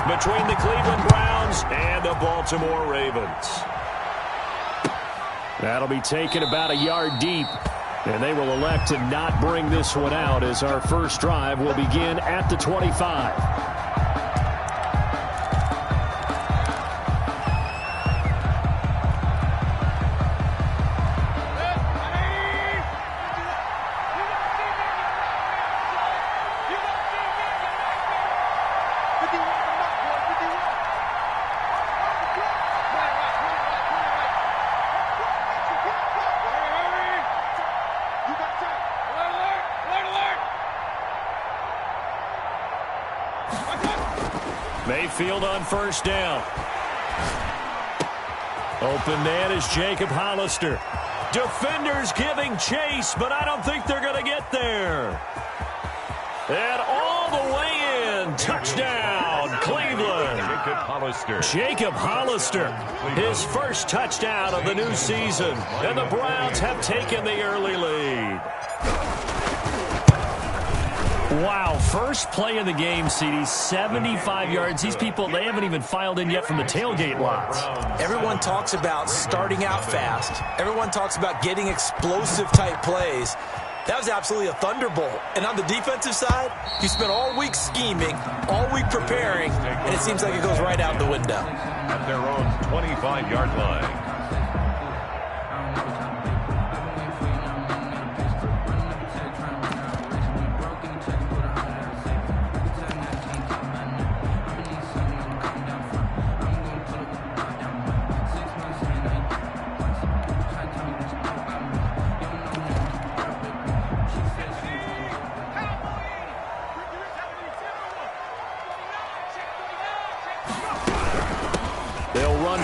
between the Cleveland Browns and the Baltimore Ravens. That'll be taken about a yard deep. And they will elect to not bring this one out as our first drive will begin at the 25. Mayfield on first down. Open man is Jacob Hollister. Defenders giving chase, but I don't think they're going to get there. And all the way in. Touchdown, Cleveland. Jacob Hollister. His first touchdown of the new season. And the Browns have taken the early lead. Wow, first play of the game, CD, 75 yards. These people, they haven't even filed in yet from the tailgate lots. Everyone talks about starting out fast. Everyone talks about getting explosive-type plays. That was absolutely a thunderbolt. And on the defensive side, you spent all week scheming, all week preparing, and it seems like it goes right out the window. At their own 25-yard line.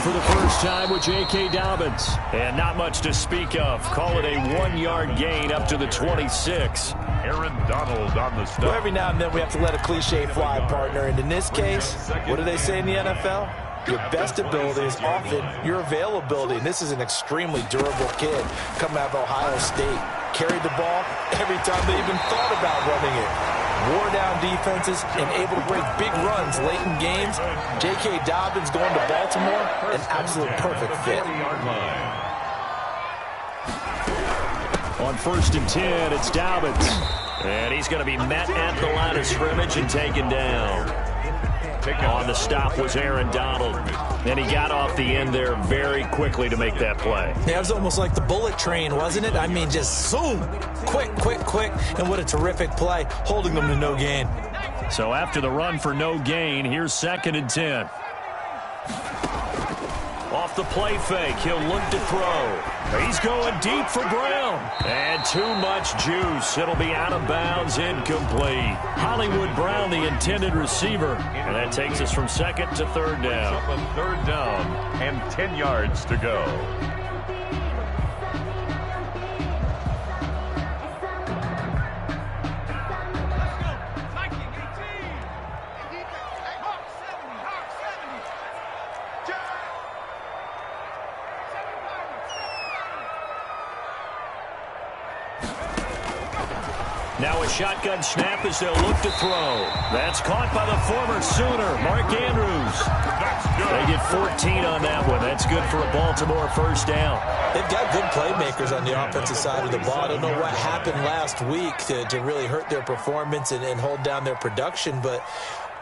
For the first time with J.K. Dobbins. And not much to speak of. Call it a 1-yard gain up to the 26. Aaron Donald on the stop. Well, every now and then we have to let a cliche fly, partner. And in this case, what do they say in the NFL? Your best ability is often your availability. And this is an extremely durable kid coming out of Ohio State. Carried the ball every time they even thought about running it. Wore down defenses and able to break big runs late in games. J.K. Dobbins going to Baltimore, an absolute perfect fit. On 1st and 10, it's Dobbins. And he's going to be met at the line of scrimmage and taken down. On the stop was Aaron Donald. And he got off the end there very quickly to make that play. Yeah, it was almost like the bullet train, wasn't it? I mean, just zoom. Quick, quick, quick. And what a terrific play, holding them to no gain. So after the run for no gain, here's 2nd and 10. Off the play fake, he'll look to throw. He's going deep for Brown. And too much juice. It'll be out of bounds, incomplete. Hollywood Brown, the intended receiver. And that takes us from 2nd to 3rd down. 3rd down and 10 yards to go. Now a shotgun snap as they'll look to throw. That's caught by the former Sooner, Mark Andrews. They get 14 on that one. That's good for a Baltimore first down. They've got good playmakers on the offensive side of the ball. I don't know what happened last week to really hurt their performance and hold down their production, but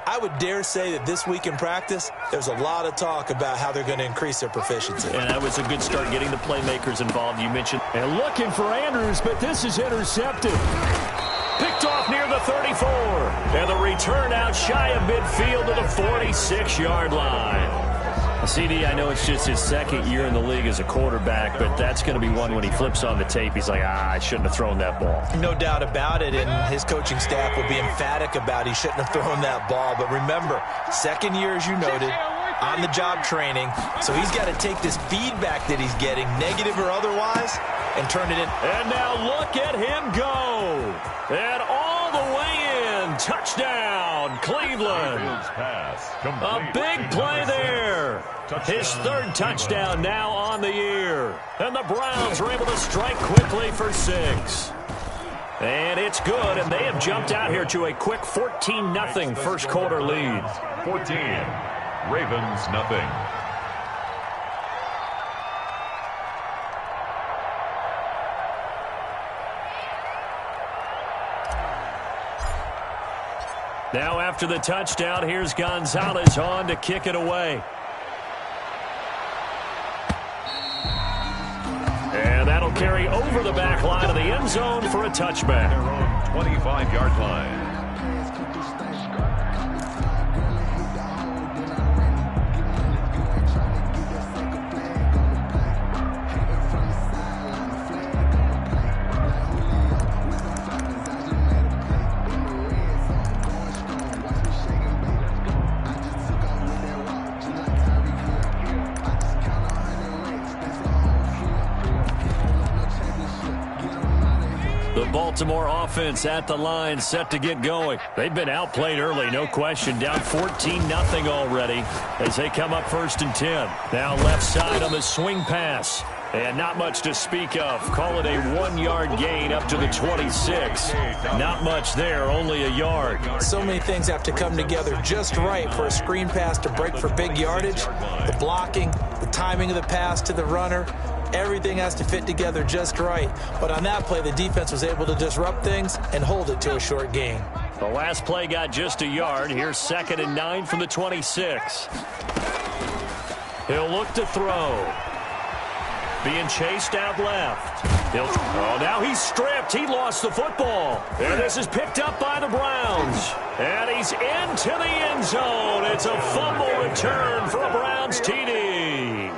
I would dare say that this week in practice, there's a lot of talk about how they're going to increase their proficiency. And that was a good start getting the playmakers involved, you mentioned. And looking for Andrews, but this is intercepted. Picked off near the 34. And the return out shy of midfield to the 46-yard line. CD, I know it's just his 2nd year in the league as a quarterback, but that's going to be one when he flips on the tape. He's like, I shouldn't have thrown that ball. No doubt about it, and his coaching staff will be emphatic about he shouldn't have thrown that ball. But remember, 2nd year, as you noted, on-the-job training. So he's got to take this feedback that he's getting, negative or otherwise, and turn it in. And now look at him go. And all the way in. Touchdown, Cleveland. A big play there. His 3rd touchdown now on the year. And the Browns are able to strike quickly for 6. And it's good, and they have jumped out here to a quick 14-0 first quarter lead. 14, Ravens nothing. Now after the touchdown, here's Gonzalez on to kick it away. And that'll carry over the back line of the end zone for a touchback. Their own 25-yard line. Baltimore offense at the line, set to get going. They've been outplayed early, no question. Down 14-0 already as they come up 1st and 10. Now left side on the swing pass. And not much to speak of. Call it a 1-yard gain up to the 26. Not much there, only a yard. So many things have to come together just right for a screen pass to break for big yardage. The blocking, the timing of the pass to the runner. Everything has to fit together just right. But on that play, the defense was able to disrupt things and hold it to a short gain. The last play got just a yard. Here's 2nd and 9 from the 26. He'll look to throw. Being chased out left. Now he's stripped. He lost the football. And this is picked up by the Browns. And he's into the end zone. It's a fumble return for a Browns TD.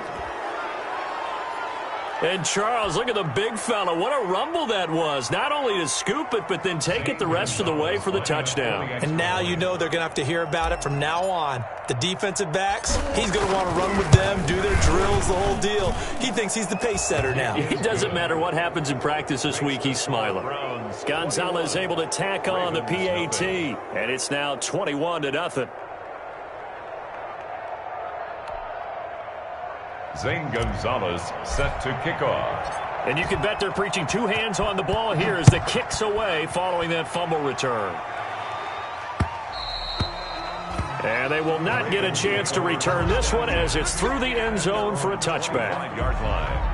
And Charles, look at the big fella. What a rumble that was. Not only to scoop it, but then take it the rest of the way for the touchdown. And now you know they're going to have to hear about it from now on. The defensive backs, he's going to want to run with them, do their drills, the whole deal. He thinks he's the pace setter now. It doesn't matter what happens in practice this week, he's smiling. Gonzalez able to tack on the PAT, and it's now 21-0. Zane Gonzalez set to kick off. And you can bet they're preaching 2 hands on the ball here as the kick's away following that fumble return. And they will not get a chance to return this one as it's through the end zone for a touchback. 5-yard line.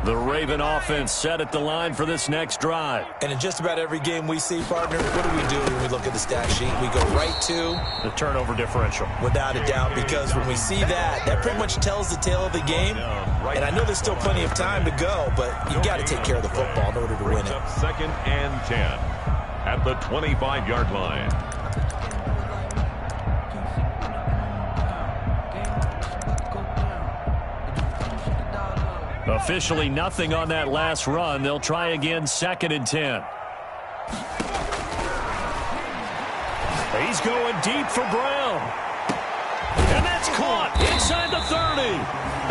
The Raven offense set at the line for this next drive. And in just about every game we see, partner, what do we do when we look at the stat sheet? We go right to the turnover differential. Without a doubt, because when we see that, that pretty much tells the tale of the game. And I know there's still plenty of time to go, but you've got to take care of the football in order to win it. 2nd and 10 at the 25-yard line. Officially nothing on that last run. They'll try again 2nd and 10. He's going deep for Brown. And that's caught inside the 30.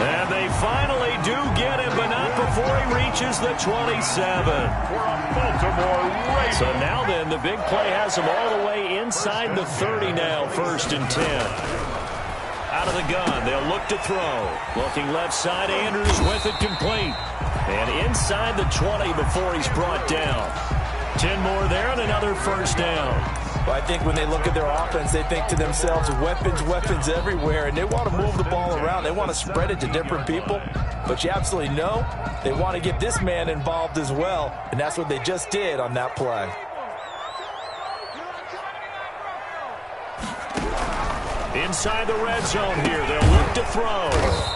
And they finally do get him, but not before he reaches the 27. For a Baltimore Ravens. So now then, the big play has him all the way inside the 30 now, 1st and 10. Out of the gun, they'll look to throw. Looking left side, Andrews with it complete. And inside the 20 before he's brought down. 10 more there and another 1st down. Well, I think when they look at their offense, they think to themselves, weapons everywhere, and they want to move the ball around. They want to spread it to different people. But you absolutely know they want to get this man involved as well, and that's what they just did on that play. Inside the red zone here. They'll look to throw.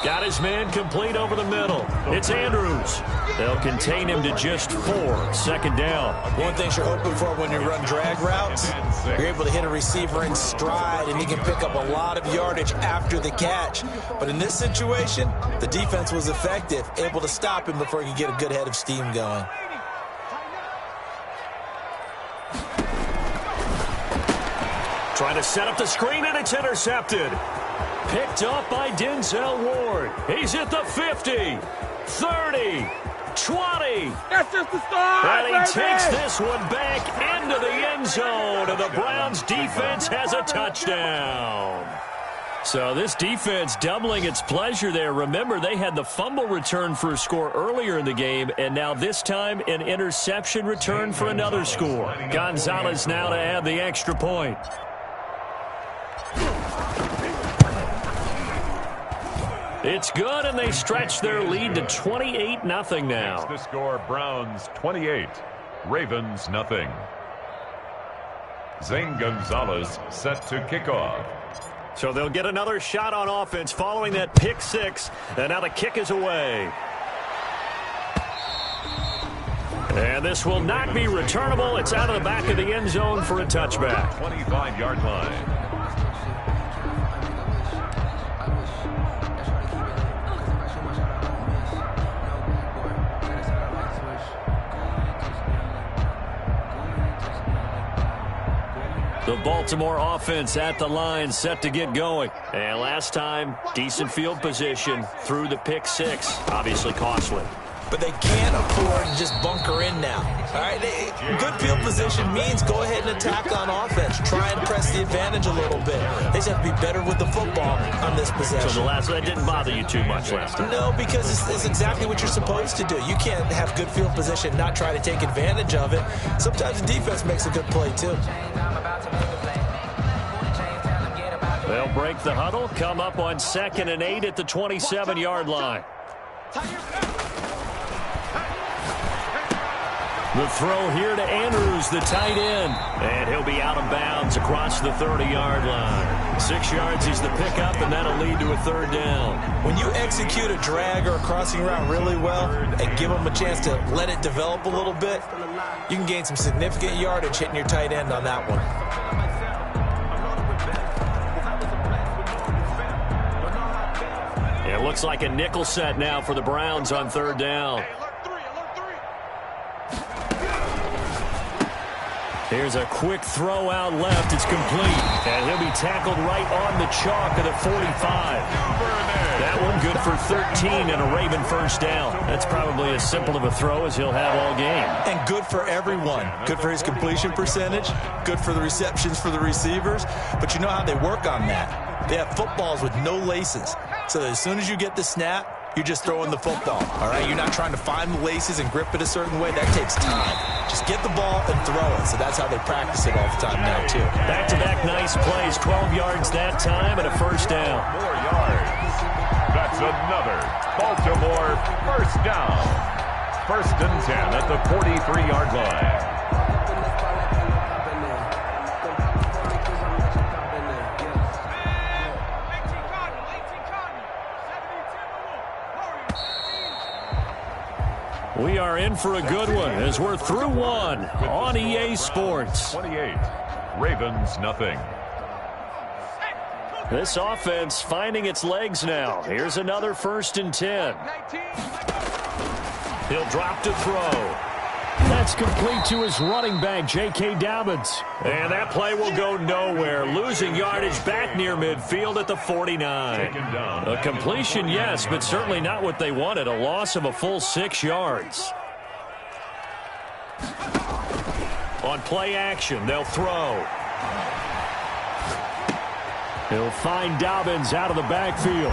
Got his man complete over the middle. It's Andrews. They'll contain him to just 4. 2nd down. One thing you're hoping for when you run drag routes, you're able to hit a receiver in stride, and he can pick up a lot of yardage after the catch. But in this situation, the defense was effective, able to stop him before he could get a good head of steam going. Trying to set up the screen, and it's intercepted. Picked up by Denzel Ward. He's at the 50, 30, 20. That's just the start, And he baby. takes this one back into the end zone, and the Browns defense has a touchdown. So this defense doubling its pleasure there. Remember, they had the fumble return for a score earlier in the game, and now this time an interception return for another score. Gonzalez now to add the extra point. It's good, and they stretch their lead to 28-0 now. The score, Browns 28, Ravens nothing. Zane Gonzalez set to kick off. So they'll get another shot on offense following that pick six, and now the kick is away. And this will not be returnable. It's out of the back of the end zone for a touchback. 25-yard line. The Baltimore offense at the line, set to get going. And last time, decent field position through the pick six. Obviously costly. But they can't afford to just bunker in now. All right, good field position means go ahead and attack on offense. Try and press the advantage a little bit. They just have to be better with the football on this possession. So that didn't bother you too much last time? No, because it's exactly what you're supposed to do. You can't have good field position and not try to take advantage of it. Sometimes the defense makes a good play, too. They'll break the huddle, come up on 2nd and 8 at the 27-yard line. The throw here to Andrews, the tight end. And he'll be out of bounds across the 30-yard line. 6 yards is the pickup, and that'll lead to a third down. When you execute a drag or a crossing route really well and give them a chance to let it develop a little bit, you can gain some significant yardage hitting your tight end on that one. It looks like a nickel set now for the Browns on third down. Here's a quick throw out left. It's complete. And he'll be tackled right on the chalk of the 45. That one good for 13 and a Raven first down. That's probably as simple of a throw as he'll have all game. And good for everyone. Good for his completion percentage. Good for the receptions for the receivers. But you know how they work on that. They have footballs with no laces. So that as soon as you get the snap, you're just throwing the football, all right? You're not trying to find the laces and grip it a certain way. That takes time. Just get the ball and throw it. So that's how they practice it all the time now, too. Back-to-back nice plays. 12 yards that time and a first down. 4 yards. That's another Baltimore first down. 1st and 10 at the 43-yard line. We are in for a good one as we're through one on EA Sports. 28, Ravens nothing. This offense finding its legs now. Here's another 1st and 10. He'll drop to throw. That's complete to his running back, J.K. Dobbins. And that play will go nowhere. Losing yardage back near midfield at the 49. A completion, yes, but certainly not what they wanted. A loss of a full 6 yards. On play action, they'll throw. He'll find Dobbins out of the backfield.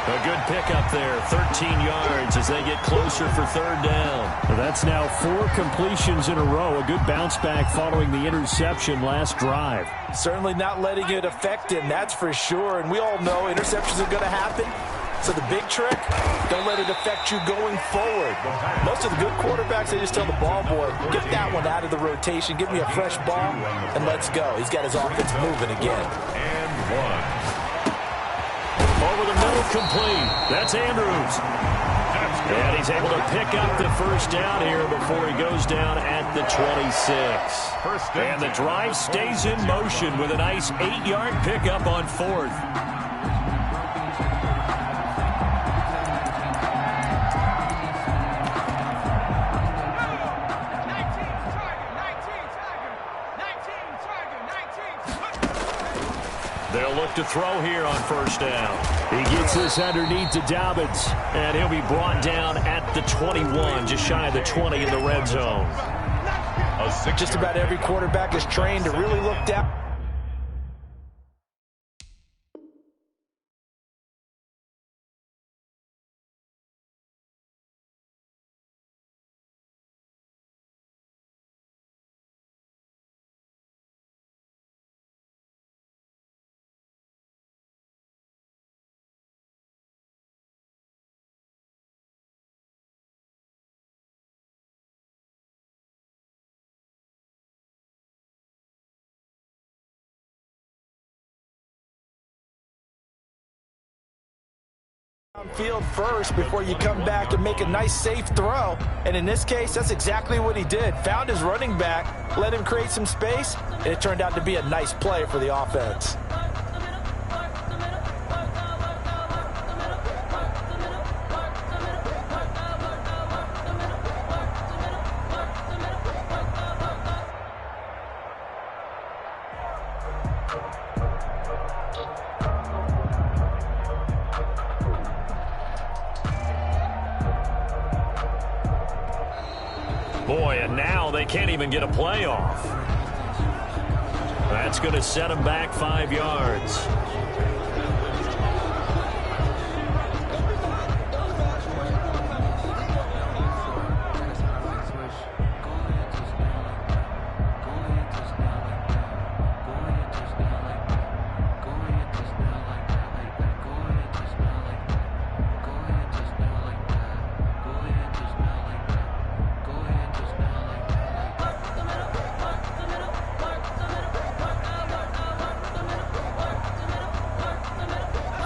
A good pickup there, 13 yards as they get closer for third down. That's now 4 completions in a row. A good bounce back following the interception last drive. Certainly not letting it affect him, that's for sure. And we all know interceptions are going to happen. So the big trick, don't let it affect you going forward. Most of the good quarterbacks, they just tell the ball boy, get that one out of the rotation, give me a fresh ball, and let's go. He's got his offense moving again. And 1. Over the middle, complete. That's Andrews. And he's able to pick up the first down here before he goes down at the 26. And the drive stays in motion with a nice 8-yard pickup on 4th. They'll look to throw here on first down. He gets this underneath to Dobbins, and he'll be brought down at the 21, just shy of the 20 in the red zone. Just about every quarterback is trained to really look down. Field first before you come back and make a nice safe throw, and in this case that's exactly what he did. Found his running back, let him create some space, and it turned out to be a nice play for the offense. Boy, and now they can't even get a playoff. That's going to set them back 5 yards.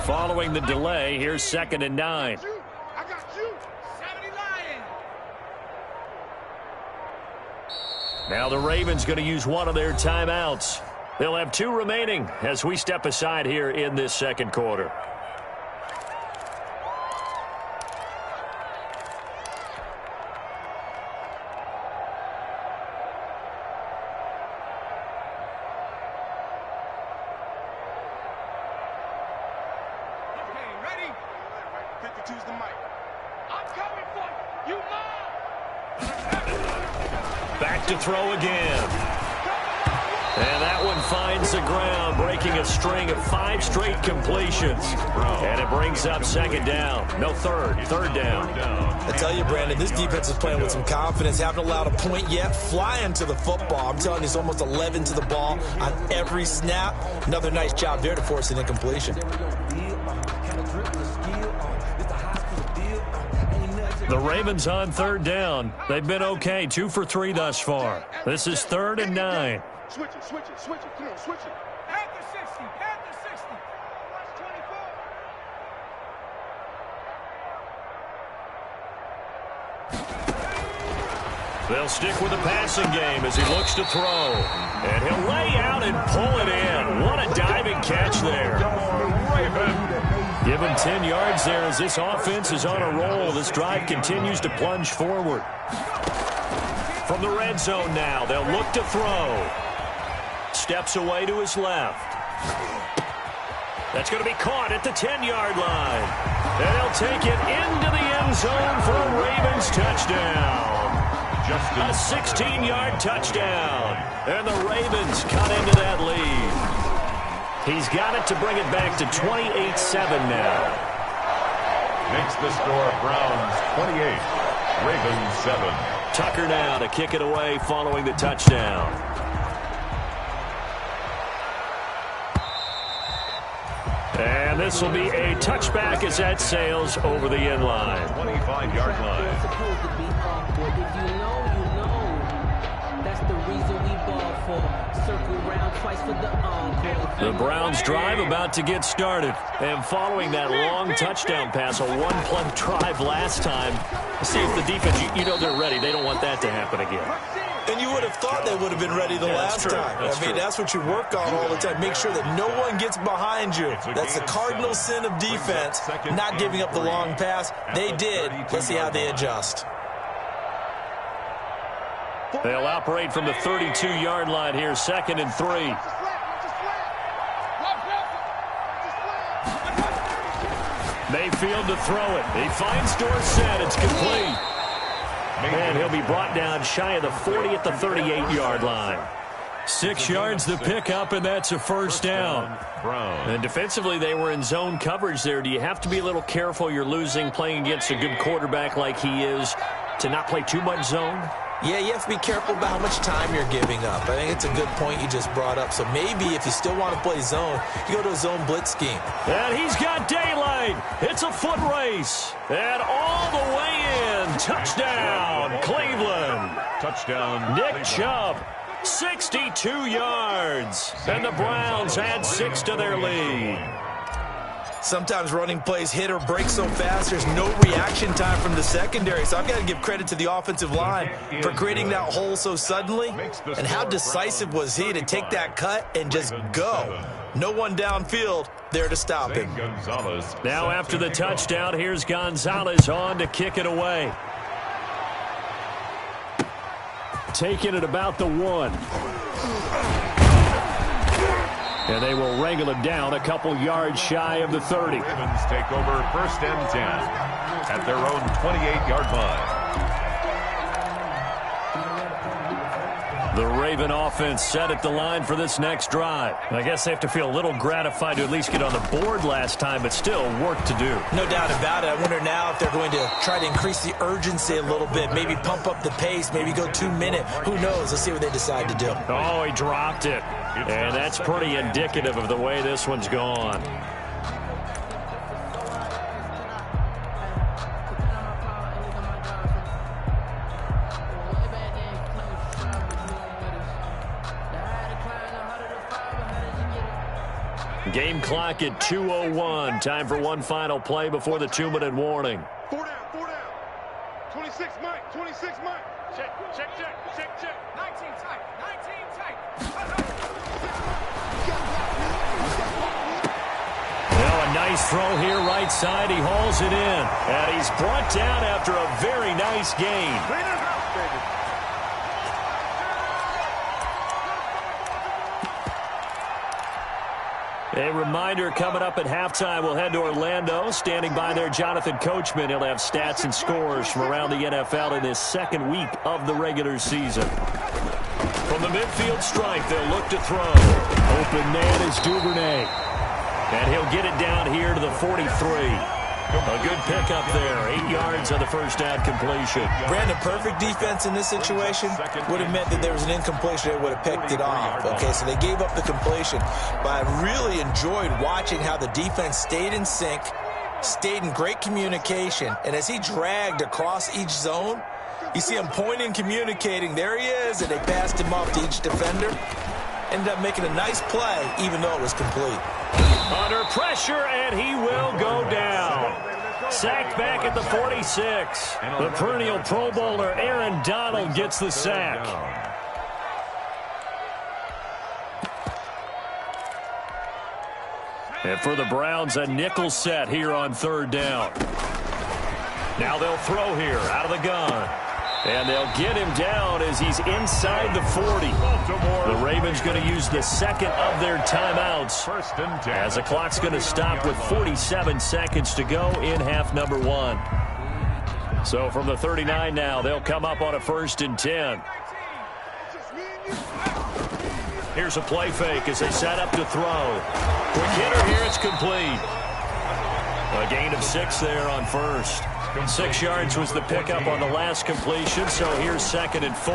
Following the delay, here's 2nd and 9. I got you. 79. Now the Ravens going to use one of their timeouts. They'll have 2 remaining as we step aside here in this second quarter. Back to throw again. And that one finds the ground, breaking a string of 5 straight completions. And it brings up 2nd down. No, third down. I tell you, Brandon, this defense is playing with some confidence. Haven't allowed a point yet. Flying to the football. I'm telling you, it's almost 11 to the ball on every snap. Another nice job there to force an incompletion. The Ravens on 3rd down. They've been okay, 2 for 3 thus far. This is 3rd and 9. Switch it. Come on, switch it. Head to 60. Watch 24. They'll stick with the passing game as he looks to throw. And he'll lay out and pull it in. What a diving catch there. Give him 10 yards there as this offense is on a roll. This drive continues to plunge forward. From the red zone now, they'll look to throw. Steps away to his left. That's going to be caught at the 10-yard line. And he'll take it into the end zone for a Ravens touchdown. A 16-yard touchdown. And the Ravens cut into that lead. He's got it to bring it back to 28-7 now. Makes the score Browns 28, Ravens 7. Tucker now to kick it away following the touchdown. And this will be a touchback as that sails over the end line. 25-yard line. If you know, you know. That's the reason we ball for. Circle round twice for the encore. The Browns drive about to get started. And following that long touchdown pass, a one-play drive last time, see if the defense, you know they're ready. They don't want that to happen again. And you would have thought they would have been ready the last time. That's what you work on all the time. Make sure that no one gets behind you. That's the cardinal sin of defense, not giving up the long pass. They did. Let's see how they adjust. They'll operate from the 32-yard line here, 2nd and 3. Mayfield to throw it. He finds Dorsett. It's complete. And he'll be brought down shy of the 40 at the 38-yard line. 6 yards the pickup, and that's a first down. And defensively, they were in zone coverage there. Do you have to be a little careful? You're losing playing against a good quarterback like he is to not play too much zone? Yeah, you have to be careful about how much time you're giving up. I think it's a good point you just brought up. So maybe if you still want to play zone, you go to a zone blitz scheme. And he's got daylight. It's a foot race. And all the way in. Touchdown, Cleveland. Touchdown, Nick Chubb. 62 yards. And the Browns add 6 to their lead. Sometimes running plays hit or break so fast, there's no reaction time from the secondary. So I've got to give credit to the offensive line for creating that hole so suddenly. And how decisive was he to take that cut and just go? No one downfield there to stop him. Now after the touchdown, here's Gonzalez on to kick it away. Taking it about the 1. And they will wrangle it down a couple yards shy of the 30. Ravens take over first and 10 at their own 28-yard line. The Raven offense set at the line for this next drive. I guess they have to feel a little gratified to at least get on the board last time, but still work to do. No doubt about it. I wonder now if they're going to try to increase the urgency a little bit, maybe pump up the pace, maybe go 2 minute. Who knows? Let's see what they decide to do. Oh, he dropped it. And that's pretty indicative of the way this one's gone. Game clock at 2:01. Time for one final play before the 2-minute warning. 4 down, 4 down. 26 Mike, 26 Mike. Check. 19 tight, 19 tight. Now a nice throw here right side. He hauls it in. And he's brought down after a very nice gain. A reminder, coming up at halftime, we'll head to Orlando. Standing by there, Jonathan Coachman. He'll have stats and scores from around the NFL in this second week of the regular season. From the midfield stripe, they'll look to throw. Open man is Duvernay. And he'll get it down here to the 43. A good pickup there. 8 yards on the first down completion. Brandon, perfect defense in this situation would have meant that there was an incompletion. They would have picked it off. Okay, so they gave up the completion. But I really enjoyed watching how the defense stayed in sync, stayed in great communication. And as he dragged across each zone, you see him pointing, communicating. There he is, and they passed him off to each defender. Ended up making a nice play, even though it was complete. Under pressure, and he will go down. Sacked back at the 46. The perennial Pro Bowler Aaron Donald gets the sack. And for the Browns, a nickel set here on third down. Now they'll throw here out of the gun. And they'll get him down as he's inside the 40. The Ravens going to use the second of their timeouts as the clock's going to stop with 47 seconds to go in half number 1. So from the 39 now, they'll come up on a 1st and 10. Here's a play fake as they set up to throw. Quick hitter here, it's complete. A gain of 6 there on first. 6 yards was the pickup on the last completion, so here's 2nd and 4.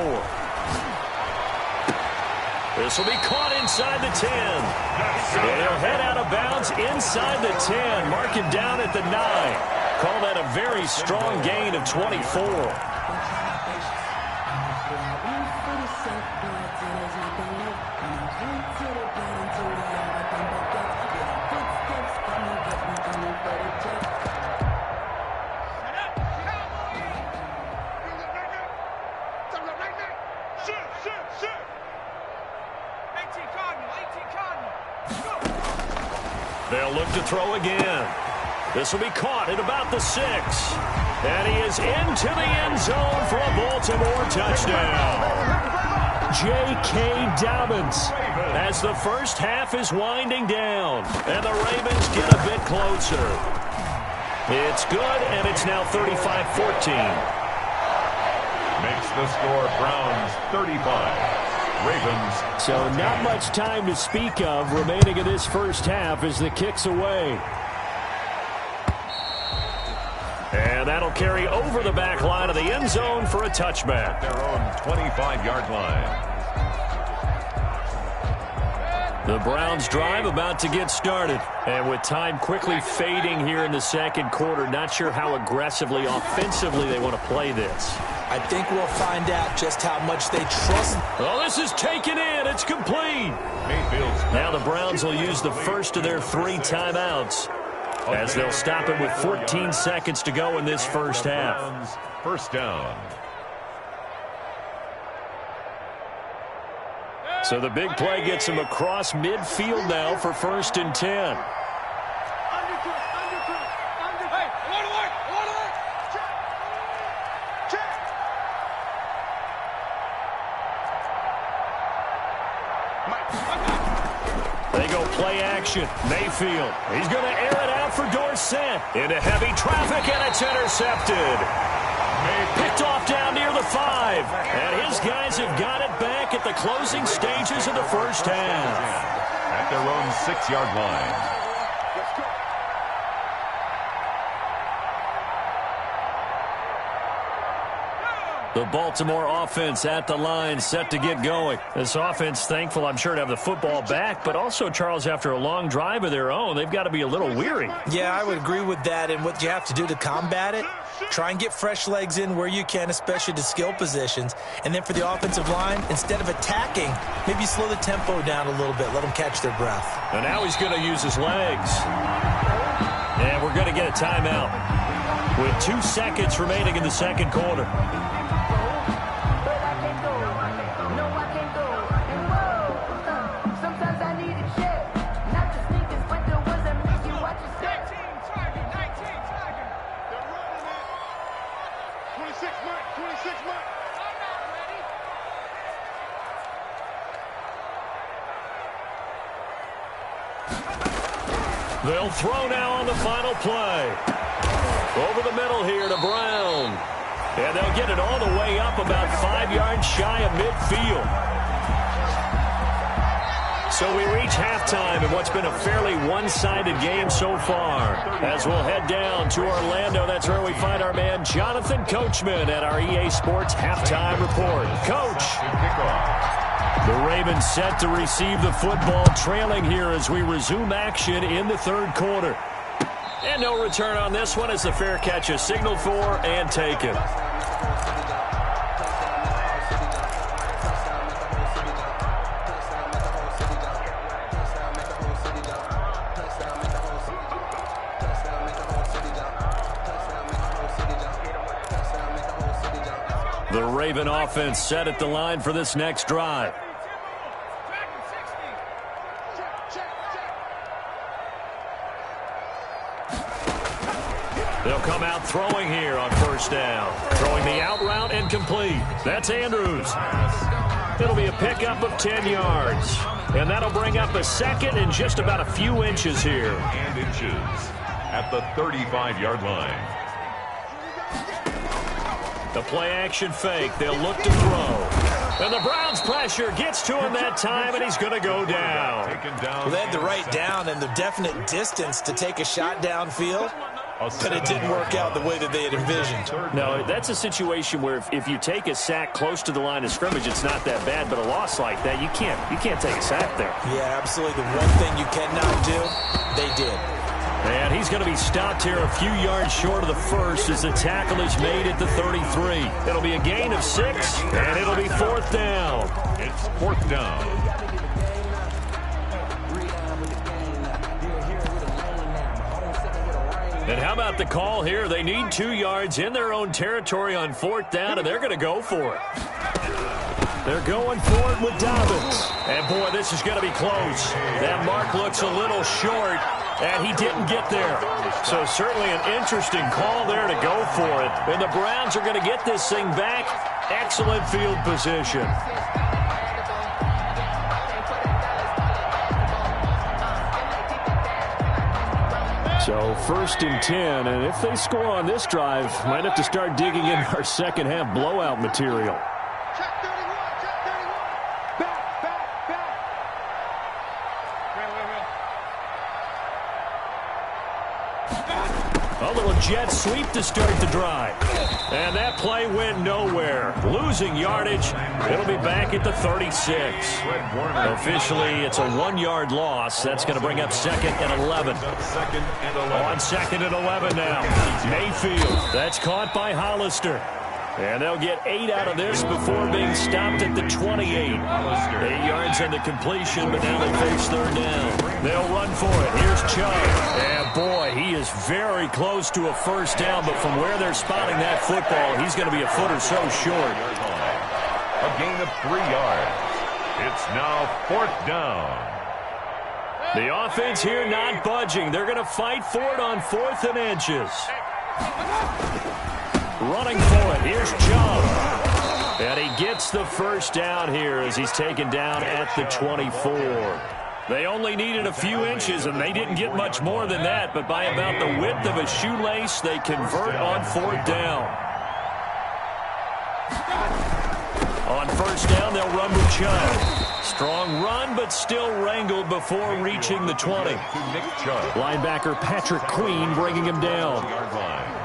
This will be caught inside the 10. And he'll head out of bounds inside the 10. Mark him down at the 9. Call that a very strong gain of 24. They'll look to throw again. This will be caught at about the 6. And he is into the end zone for a Baltimore touchdown. J.K. Dobbins as the first half is winding down. And the Ravens get a bit closer. It's good, and it's now 35-14. Makes the score Browns 35. Ravens. So not much time to speak of remaining in this first half as the kick's away. And that'll carry over the back line of the end zone for a touchback. Their own 25-yard line. The Browns drive about to get started. And with time quickly fading here in the second quarter, not sure how aggressively, offensively they want to play this. I think we'll find out just how much they trust. Oh, this is taken in. It's complete. Mayfield's Now the Browns will use the first of their 3 timeouts as they'll stop it with 14 seconds to go in this first half. First down. So the big play gets him across midfield now for 1st and 10. They go play action. Mayfield. He's going to air it out for Dorsett. Into heavy traffic, and it's intercepted. Picked off down near the 5. And his guys have got it back at the closing stages of the first half. At their own 6-yard line. The Baltimore offense at the line, set to get going. This offense, thankful, I'm sure, to have the football back, but also, Charles, after a long drive of their own, they've got to be a little weary. Yeah, I would agree with that, and what you have to do to combat it, try and get fresh legs in where you can, especially to skill positions. And then for the offensive line, instead of attacking, maybe slow the tempo down a little bit, let them catch their breath. And now he's going to use his legs. And we're going to get a timeout with 2 seconds remaining in the second quarter. They'll throw now on the final play. Over the middle here to Brown. And they'll get it all the way up about 5 yards shy of midfield. So we reach halftime in what's been a fairly one-sided game so far. As we'll head down to Orlando, that's where we find our man Jonathan Coachman at our EA Sports Halftime Report. Coach. The Ravens set to receive the football, trailing here as we resume action in the third quarter. And no return on this one as the fair catch is signaled for and taken. The Raven offense set at the line for this next drive. They'll come out throwing here on first down. Throwing the out route and complete. That's Andrews. It'll be a pickup of 10 yards. And that'll bring up a second and just about a few inches here. And inches at the 35-yard line. The play-action fake. They'll look to throw. And the Browns' pressure gets to him that time, and he's going to go down. Well, they had the right down and the definite distance to take a shot downfield, but it didn't work out the way that they had envisioned. No, that's a situation where if you take a sack close to the line of scrimmage, it's not that bad, but a loss like that, you can't take a sack there. Yeah, absolutely. The one thing you cannot do, they did. And he's going to be stopped here a few yards short of the first as the tackle is made at the 33. It'll be a gain of 6, and it'll be fourth down. It's fourth down. And how about the call here? They need 2 yards in their own territory on fourth down, and they're going to go for it. They're going for it with Dobbins. And, boy, this is going to be close. That mark looks a little short, and he didn't get there. So certainly an interesting call there to go for it. And the Browns are going to get this thing back. Excellent field position. So 1st and 10, and if they score on this drive, might have to start digging in our second half blowout material. Check 31, check 31. Back, back, back. A little jet sweep to start the drive. And that play went nowhere. Losing yardage. It'll be back at the 36. Officially, it's a 1-yard loss. That's going to bring up 2nd and 11. On 2nd and 11 now. Mayfield. That's caught by Hollister. And they'll get 8 out of this before being stopped at the 28. 8 yards on the completion, but now they face 3rd down. They'll run for it. Here's Chubb. And boy, he is very close to a 1st down, but from where they're spotting that football, he's going to be a foot or so short. A gain of 3 yards. It's now 4th down. The offense here not budging. They're going to fight for it on 4th and inches. Running for it. Here's Chubb. And he gets the 1st down here as he's taken down at the 24. They only needed a few inches, and they didn't get much more than that. But by about the width of a shoelace, they convert on 4th down. On 1st down, they'll run with Chubb. Strong run, but still wrangled before reaching the 20. Linebacker Patrick Queen bringing him down.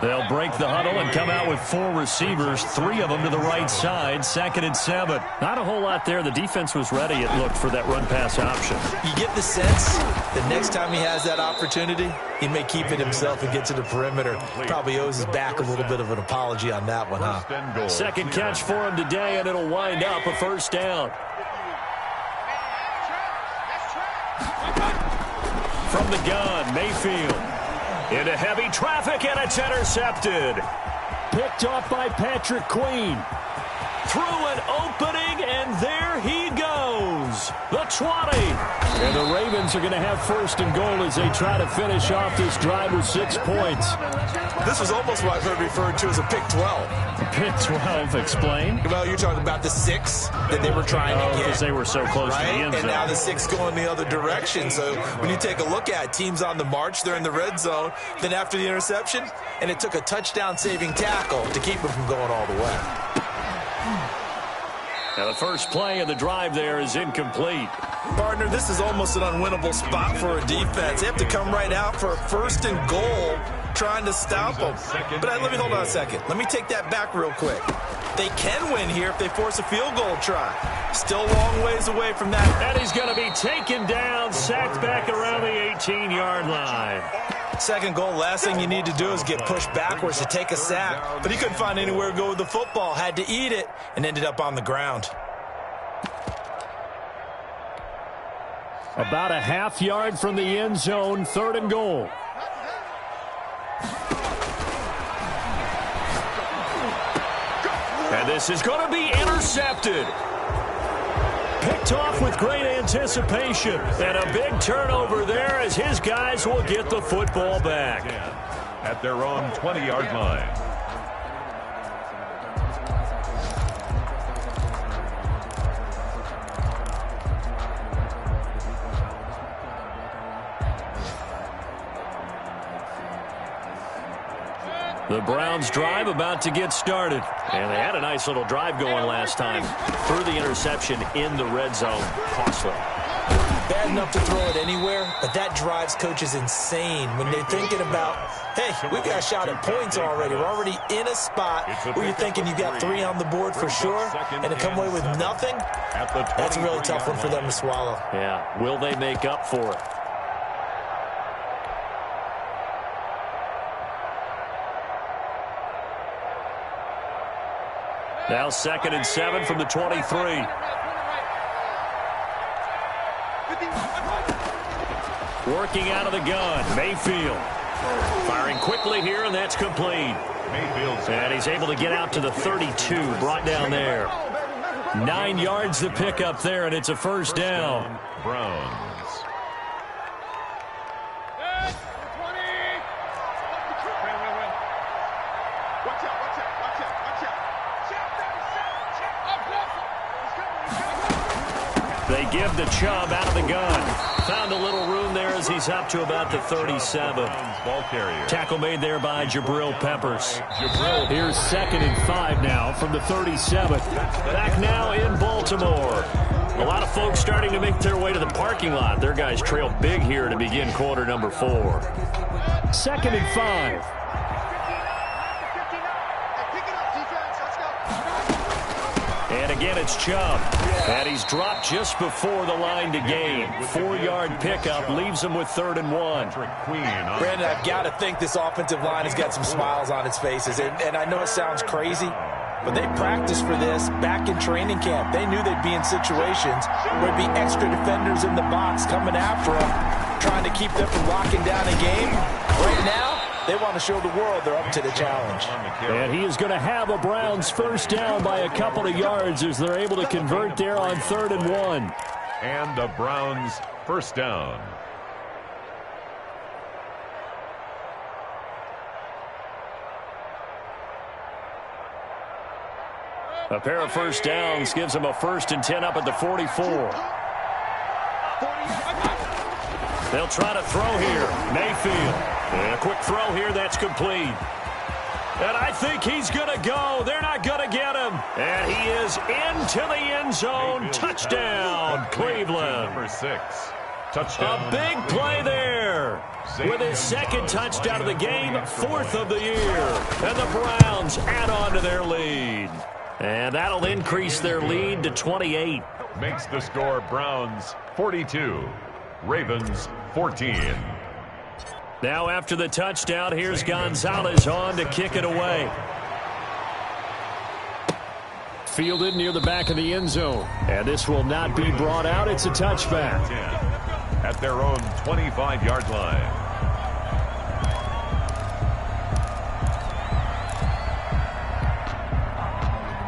They'll break the huddle and come out with 4 receivers, 3 of them to the right side, 2nd and 7. Not a whole lot there. The defense was ready, it looked, for that run-pass option. You get the sense that next time he has that opportunity, he may keep it himself and get to the perimeter. Probably owes his back a little bit of an apology on that one, huh? 2nd catch for him today, and it'll wind up a 1st down. From the gun, Mayfield. Into heavy traffic, and it's intercepted. Picked off by Patrick Queen. Through an opening, and there he goes. The 20. And the Ravens are going to have 1st and goal as they try to finish off this drive with 6 points. This was almost what I've heard referred to as a pick 12. Pick 12, explain. Well, you're talking about the 6 that they were trying to get. Because they were so close to the end zone. And now the 6 going the other direction. So when you take a look at teams on the march, they're in the red zone. Then after the interception, and it took a touchdown-saving tackle to keep them from going all the way. Now the first play of the drive there is incomplete. Partner, this is almost an unwinnable spot for a defense. They have to come right out for a 1st and goal trying to stop them. But let me hold on a second. Let me take that back real quick. They can win here if they force a field goal try. Still a long ways away from that. And he's going to be taken down, sacked back around the 18-yard line. 2nd goal, last thing you need to do is get pushed backwards to take a sack. But he couldn't find anywhere to go with the football. Had to eat it and ended up on the ground. About a half yard from the end zone, 3rd and goal. And this is going to be intercepted. Picked off with great anticipation. And a big turnover there as his guys will get the football back. At their own 20-yard line. The Browns drive about to get started. And they had a nice little drive going last time. Through the interception in the red zone. Costly. Bad enough to throw it anywhere, but that drives coaches insane when they're thinking about, hey, we've got a shot at points already. We're already in a spot where you're thinking you got 3 on the board for sure, and to come away with nothing, that's a really tough one for them to swallow. Yeah, will they make up for it? Now 2nd and 7 from the 23. Working out of the gun, Mayfield. Firing quickly here, and that's complete. And he's able to get out to the 32, brought down there. 9 yards to pick up there, and it's a 1st down. Browns. They give to Chubb out of the gun. Found a little room there as he's up to about the 37. Ball carrier. Tackle made there by Jabril Peppers. Here's 2nd and 5 now from the 37. Back now in Baltimore. A lot of folks starting to make their way to the parking lot. Their guys trail big here to begin quarter number 4. 2nd and 5. And again, it's Chubb. And he's dropped just before the line to gain. 4-yard pickup leaves him with 3rd and 1. Brandon, I've got to think this offensive line has got some smiles on its faces. And I know it sounds crazy, but they practiced for this back in training camp. They knew they'd be in situations where there'd be extra defenders in the box coming after them, trying to keep them from locking down a game. Right now, they want to show the world they're up to the challenge. And he is going to have a Browns first down by a couple of yards as they're able to convert there on 3rd and 1. And the Browns first down. A pair of first downs gives them a 1st and 10 up at the 44. They'll try to throw here. Mayfield. And a quick throw here that's complete. And I think he's going to go. They're not going to get him. And he is into the end zone. Touchdown, Cleveland. Number 6. Touchdown. A big play there. With his 2nd touchdown of the game, 4th of the year. And the Browns add on to their lead. And that'll increase their lead to 28. Makes the score Browns 42. Ravens 14. Now after the touchdown, here's Gonzalez on to kick it away. Fielded near the back of the end zone. And this will not be brought out. It's a touchback. At their own 25-yard line.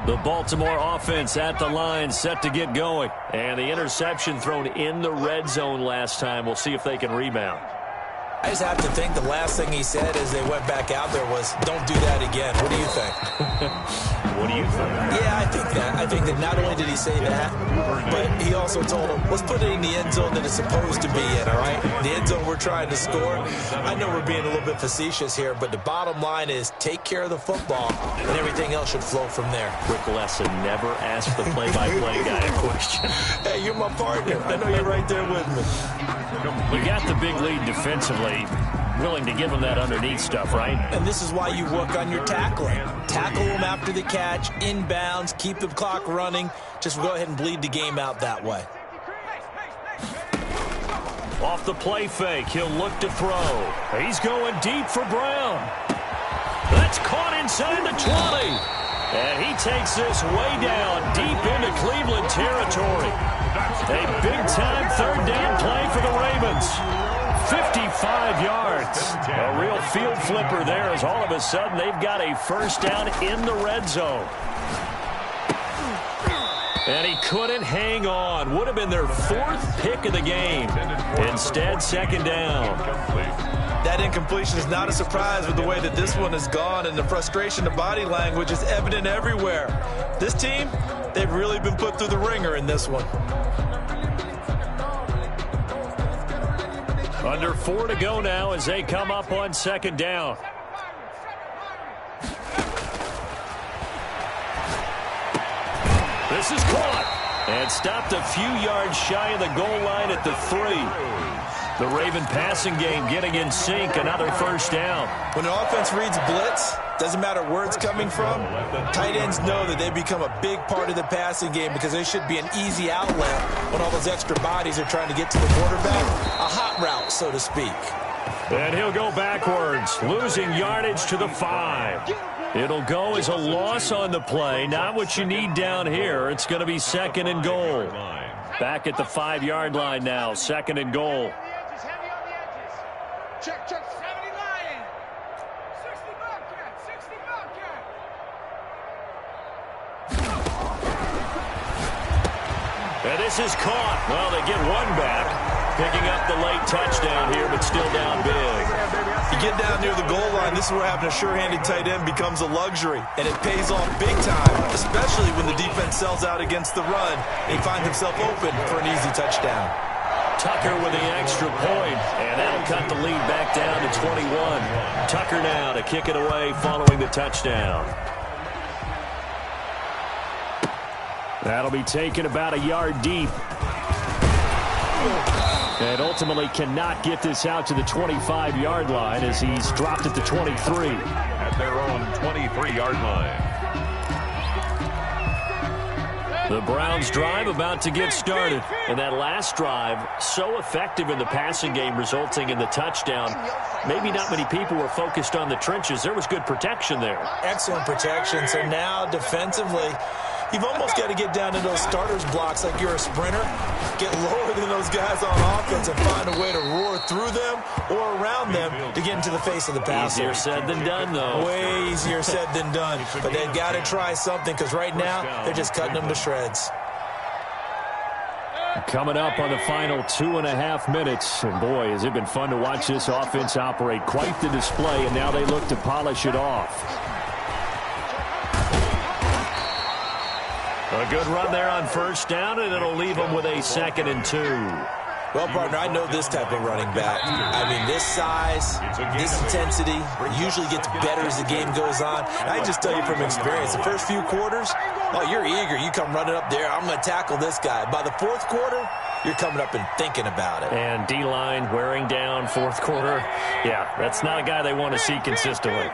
The Baltimore offense at the line, set to get going. And the interception thrown in the red zone last time. We'll see if they can rebound. I just have to think the last thing he said as they went back out there was, don't do that again. What do you think? What do you think? Yeah, I think that. I think that not only did he say that, but he also told him, let's put it in the end zone that it's supposed to be in, all right? The end zone we're trying to score. I know we're being a little bit facetious here, but the bottom line is take care of the football, and everything else should flow from there. Quick lesson, never ask the play-by-play guy a question. Hey, you're my partner. I know you're right there with me. You got the big lead defensively. Willing to give them that underneath stuff, right? And this is why you work on your tackling. Tackle them after the catch, inbounds, keep the clock running. Just go ahead and bleed the game out that way. Off the play fake, he'll look to throw. He's going deep for Brown. That's caught inside the 20. And he takes this way down, deep into Cleveland territory. A big-time 3rd down play for the Ravens. 55 yards. A real field flipper there as all of a sudden they've got a first down in the red zone. And he couldn't hang on. Would have been their 4th pick of the game. Instead, 2nd down. That incompletion is not a surprise with the way that this one has gone, and the frustration, the body language is evident everywhere. This team, they've really been put through the ringer in this one. Under 4 to go now as they come up on 2nd down. This is caught and stopped a few yards shy of the goal line at the 3. The Raven passing game getting in sync, another first down. When an offense reads blitz, doesn't matter where it's coming from, tight ends know that they become a big part of the passing game because they should be an easy outlet when all those extra bodies are trying to get to the quarterback. A hot route, so to speak. And he'll go backwards, losing yardage to the 5. It'll go as a loss on the play, not what you need down here. It's going to be 2nd and goal. Back at the 5-yard line now, 2nd and goal. Check, 70 Lion. 60 Bobcat, 60 Bobcat. And this is caught. Well, they get one back. picking up the late touchdown here, but still down big. You get down near the goal line, this is where having a sure-handed tight end becomes a luxury, and it pays off big time, especially when the defense sells out against the run and he finds himself open for an easy touchdown. Tucker with the extra point, and that'll cut the lead back down to 21. Tucker now to kick it away following the touchdown. That'll be taken about a yard deep. And ultimately cannot get this out to the 25-yard line as he's dropped at the 23. At their own 23-yard line. The Browns drive about to get started. And that last drive, so effective in the passing game, resulting in the touchdown. Maybe not many people were focused on the trenches. There was good protection there. Excellent protection. So now defensively, you've almost got to get down to those starters blocks like you're a sprinter. Get lower than those guys on offense and find a way to roar through them or around them to get into the face of the passer. Easier said than done, though. Way easier said than done. But they've got to try something because right now they're just cutting them to shreds. Coming up on the final 2.5 minutes. And boy, has it been fun to watch this offense operate. Quite the display, and now they look to polish it off. A good run there on first down, and it'll leave them with a 2nd and 2. Well, partner, I know this type of running back. I mean, this size, this intensity usually gets better as the game goes on. And I just tell you from experience, the first few quarters, oh, you're eager. You come running up there, I'm going to tackle this guy. By the 4th quarter, you're coming up and thinking about it. And D-line wearing down 4th quarter. Yeah, that's not a guy they want to see consistently.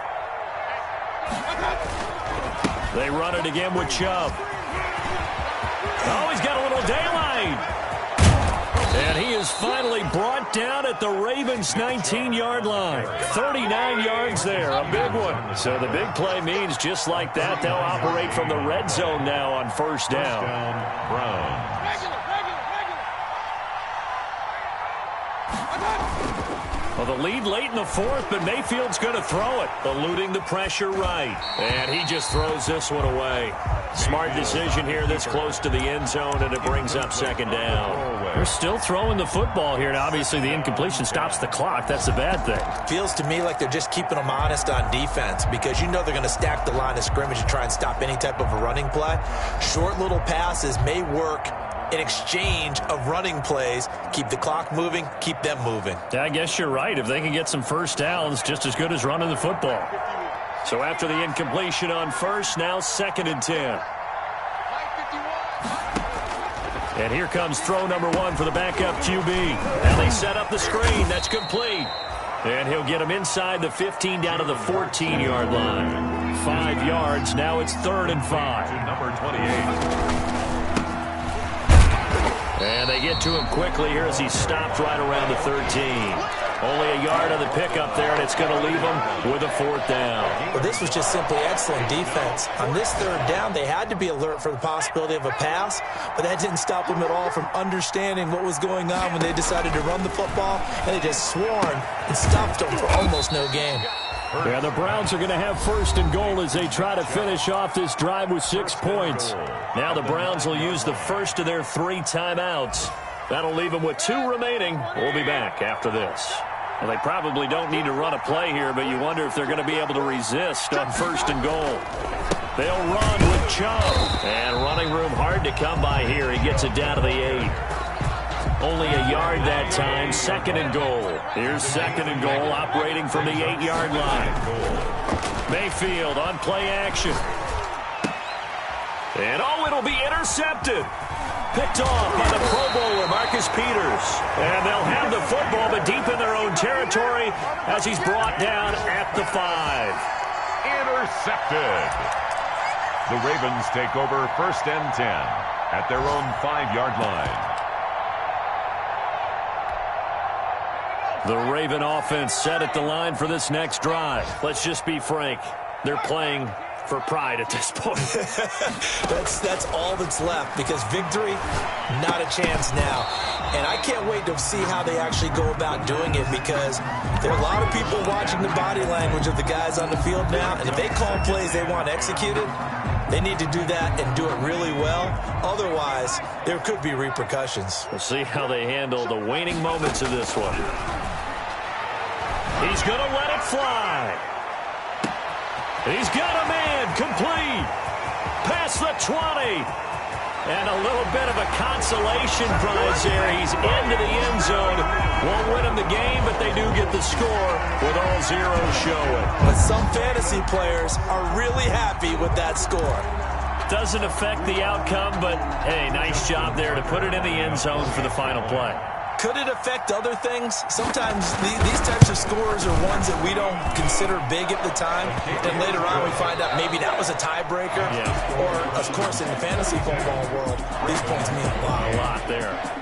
They run it again with Chubb. Oh, he's got a little daylight. And he is finally brought down at the Ravens' 19-yard line. 39 yards there, a big one. So the big play means just like that, they'll operate from the red zone now on first down. Browns. Well, the lead late in the 4th, but Mayfield's going to throw it, eluding the pressure right. And he just throws this one away. Smart decision here this close to the end zone, and it brings up 2nd down. They're still throwing the football here, and obviously the incompletion stops the clock. That's a bad thing. Feels to me like they're just keeping them honest on defense because you know they're going to stack the line of scrimmage and try and stop any type of a running play. Short little passes may work in exchange of running plays. Keep the clock moving, keep them moving. Yeah, I guess you're right. If they can get some first downs, just as good as running the football. So after the incompletion on first, now 2nd and 10. And here comes throw number 1 for the backup QB. Now they set up the screen. That's complete. And he'll get him inside the 15 down to the 14-yard line. 5 yards. Now it's 3rd and 5. Number 28. And they get to him quickly here as he's stopped right around the 13. Only a yard on the pickup there, and it's going to leave him with a 4th down. Well, this was just simply excellent defense. On this 3rd down, they had to be alert for the possibility of a pass, but that didn't stop them at all from understanding what was going on when they decided to run the football, and they just swarmed and stopped them for almost no gain. Yeah, the Browns are going to have 1st and goal as they try to finish off this drive with 6 points. Now the Browns will use the first of their 3 timeouts. That'll leave them with 2 remaining. We'll be back after this. Well, they probably don't need to run a play here, but you wonder if they're going to be able to resist on 1st and goal. They'll run with Chubb. And running room hard to come by here. He gets it down to the 8. Only a yard that time. 2nd and goal. Here's 2nd and goal, operating from the 8-yard line. Mayfield on play action. And oh, it'll be intercepted. Picked off by the Pro Bowler, Marcus Peters. And they'll have the football, but deep in their own territory as he's brought down at the 5. Intercepted. The Ravens take over 1st and 10 at their own 5-yard line. The Raven offense set at the line for this next drive. Let's just be frank. They're playing for pride at this point. That's all that's left because victory, not a chance now. And I can't wait to see how they actually go about doing it because there are a lot of people watching the body language of the guys on the field now. And if they call plays they want executed, They need to do that and do it really well. Otherwise, there could be repercussions. We'll see how they handle the waning moments of this one. He's going to let it fly. He's got a man complete. Past the 20. And a little bit of a consolation prize there. He's into the end zone. Won't win him the game, but they do get the score with all zeros showing. But some fantasy players are really happy with that score. Doesn't affect the outcome, but, hey, nice job there to put it in the end zone for the final play. Could it affect other things? Sometimes these types of scores are ones that we don't consider big at the time, and later on we find out maybe that was a tiebreaker. Yeah. Or, of course, in the fantasy football world, these points mean a lot. A lot there.